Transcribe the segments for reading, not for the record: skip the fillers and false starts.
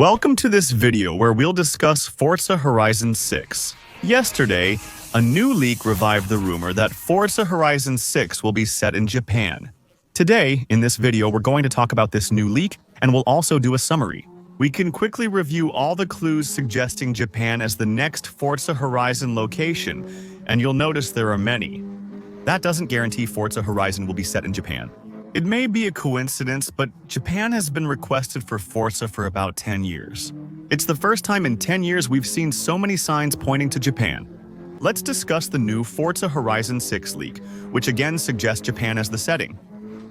Welcome to this video where we'll discuss Forza Horizon 6. Yesterday, a new leak revived the rumor that Forza Horizon 6 will be set in Japan. Today, in this video, we're going to talk about this new leak, and we'll also do a summary. We can quickly review all the clues suggesting Japan as the next Forza Horizon location, and you'll notice there are many. That doesn't guarantee Forza Horizon will be set in Japan. It may be a coincidence, but Japan has been requested for Forza for about 10 years. It's the first time in 10 years we've seen so many signs pointing to Japan. Let's discuss the new Forza Horizon 6 leak, which again suggests Japan as the setting.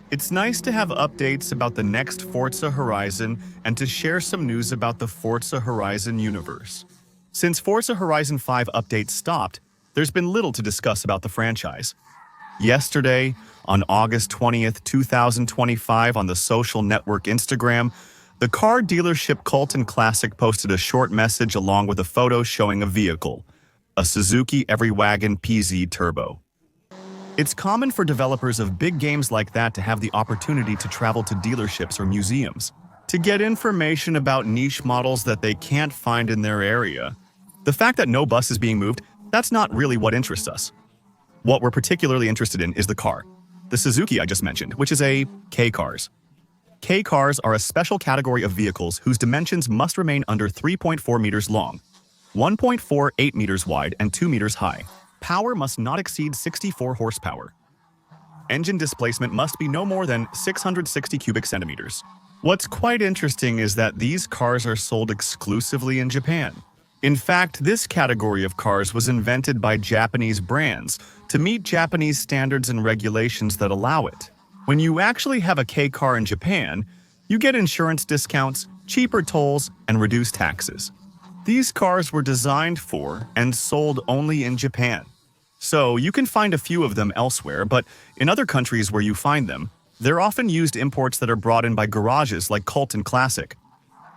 It's nice to have updates about the next Forza Horizon and to share some news about the Forza Horizon universe. Since Forza Horizon 5 updates stopped, there's been little to discuss about the franchise. Yesterday, on August 20th, 2025, on the social network Instagram, the car dealership Colton Classic posted a short message along with a photo showing a vehicle, a Suzuki Every-Wagon PZ Turbo. It's common for developers of big games like that to have the opportunity to travel to dealerships or museums to get information about niche models that they can't find in their area. The fact that no bus is being moved, that's not really what interests us. What we're particularly interested in is the car. The Suzuki I just mentioned, which is a K-Cars. K-Cars are a special category of vehicles whose dimensions must remain under 3.4 meters long, 1.48 meters wide, and 2 meters high. Power must not exceed 64 horsepower. Engine displacement must be no more than 660 cubic centimeters. What's quite interesting is that these cars are sold exclusively in Japan. In fact, this category of cars was invented by Japanese brands to meet Japanese standards and regulations that allow it. When you actually have a K-car in Japan, you get insurance discounts, cheaper tolls, and reduced taxes. These cars were designed for and sold only in Japan. So you can find a few of them elsewhere, but in other countries where you find them, they're often used imports that are brought in by garages like Colton Classic.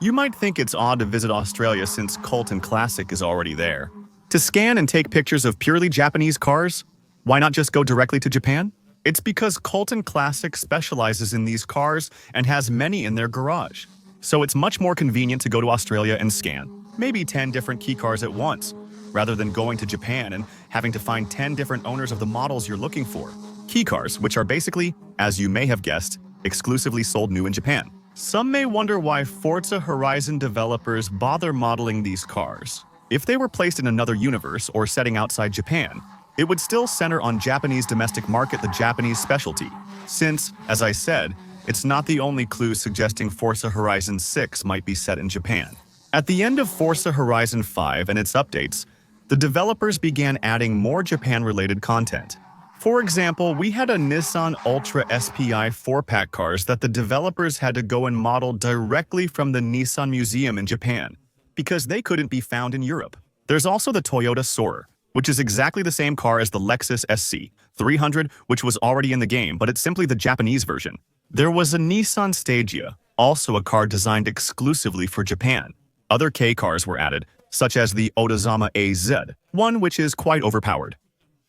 You might think it's odd to visit Australia since Colton Classic is already there. To scan and take pictures of purely Japanese cars, why not just go directly to Japan? It's because Colton Classic specializes in these cars and has many in their garage. So it's much more convenient to go to Australia and scan maybe 10 different key cars at once, rather than going to Japan and having to find 10 different owners of the models you're looking for. Key cars, which are basically, as you may have guessed, exclusively sold new in Japan. Some may wonder why Forza Horizon developers bother modeling these cars. If they were placed in another universe or setting outside Japan, it would still center on Japanese domestic market, the Japanese specialty. Since, as I said, it's not the only clue suggesting Forza Horizon 6 might be set in Japan. At the end of Forza Horizon 5 and its updates, the developers began adding more Japan-related content. For example, we had a Nissan Ultra SPI 4-pack cars that the developers had to go and model directly from the Nissan Museum in Japan, because they couldn't be found in Europe. There's also the Toyota Soarer, which is exactly the same car as the Lexus SC 300, which was already in the game, but it's simply the Japanese version. There was a Nissan Stagea, also a car designed exclusively for Japan. Other K cars were added, such as the Otazama AZ, one which is quite overpowered.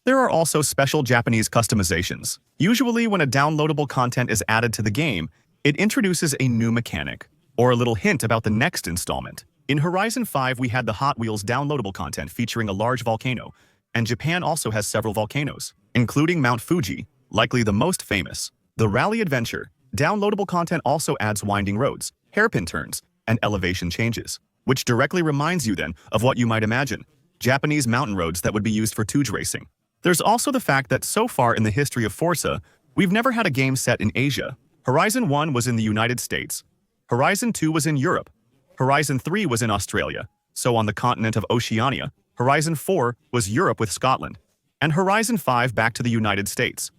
There are also special Japanese customizations. Usually when a downloadable content is added to the game, it introduces a new mechanic, or a little hint about the next installment. In Horizon 5, we had the Hot Wheels downloadable content featuring a large volcano, and Japan also has several volcanoes, including Mount Fuji, likely the most famous. The Rally Adventure downloadable content also adds winding roads, hairpin turns, and elevation changes, which directly reminds you then of what you might imagine, Japanese mountain roads that would be used for Tuge racing. There's also the fact that so far in the history of Forza, we've never had a game set in Asia. Horizon 1 was in the United States. Horizon 2 was in Europe. Horizon 3 was in Australia, so on the continent of Oceania. Horizon 4 was Europe with Scotland. And Horizon 5 back to the United States.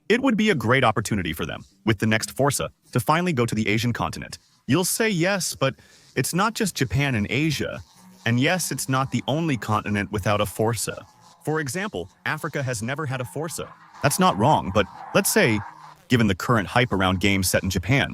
It would be a great opportunity for them, with the next Forza, to finally go to the Asian continent. You'll say yes, but it's not just Japan and Asia. And yes, it's not the only continent without a Forza. For example, Africa has never had a Forza. That's not wrong, but let's say, given the current hype around games set in Japan,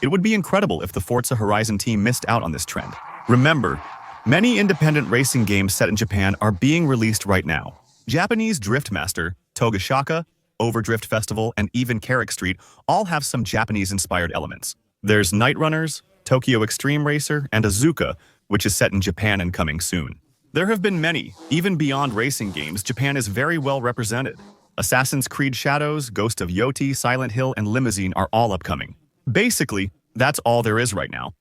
it would be incredible if the Forza Horizon team missed out on this trend. Remember, many independent racing games set in Japan are being released right now. Japanese Drift Master, Togashaka, Overdrift Festival, and even Carrick Street all have some Japanese-inspired elements. There's Night Runners, Tokyo Extreme Racer, and Azuka, which is set in Japan and coming soon. There have been many, even beyond racing games. Japan is very well represented. Assassin's Creed Shadows, Ghost of Yoti, Silent Hill, and Limousine are all upcoming. Basically, that's all there is right now.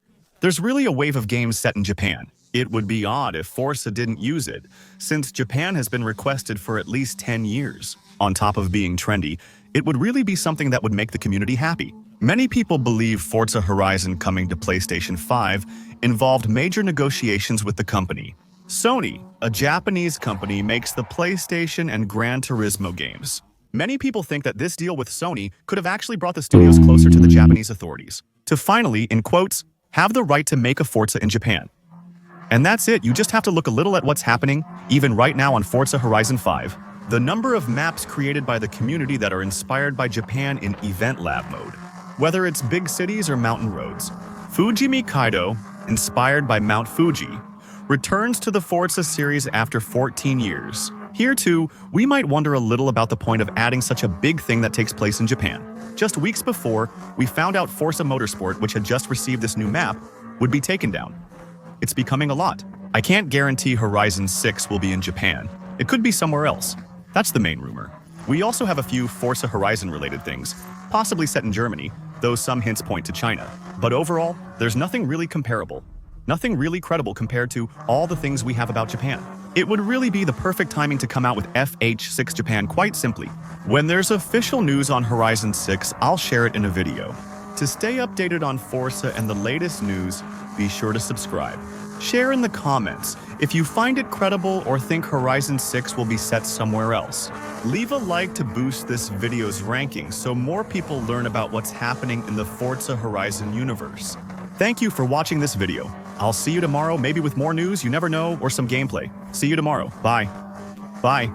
There's really a wave of games set in Japan. It would be odd if Forza didn't use it, since Japan has been requested for at least 10 years. On top of being trendy, it would really be something that would make the community happy. Many people believe Forza Horizon coming to PlayStation 5 involved major negotiations with the company. Sony, a Japanese company, makes the PlayStation and Gran Turismo games. Many people think that this deal with Sony could have actually brought the studios closer to the Japanese authorities, to finally, in quotes, have the right to make a Forza in Japan. And that's it. You just have to look a little at what's happening, even right now on Forza Horizon 5. The number of maps created by the community that are inspired by Japan in Event Lab mode. Whether it's big cities or mountain roads. Fujimi Kaido, inspired by Mount Fuji, returns to the Forza series after 14 years. Here too, we might wonder a little about the point of adding such a big thing that takes place in Japan. Just weeks before, we found out Forza Motorsport, which had just received this new map, would be taken down. It's becoming a lot. I can't guarantee Horizon 6 will be in Japan. It could be somewhere else. That's the main rumor. We also have a few Forza Horizon-related things, possibly set in Germany, though some hints point to China. But overall, there's nothing really comparable. Nothing really credible compared to all the things we have about Japan. It would really be the perfect timing to come out with FH6 Japan, quite simply. When there's official news on Horizon 6, I'll share it in a video. To stay updated on Forza and the latest news, be sure to subscribe. Share in the comments if you find it credible or think Horizon 6 will be set somewhere else. Leave a like to boost this video's rankings so more people learn about what's happening in the Forza Horizon universe. Thank you for watching this video. I'll see you tomorrow, maybe with more news, you never know, or some gameplay. See you tomorrow. Bye. Bye.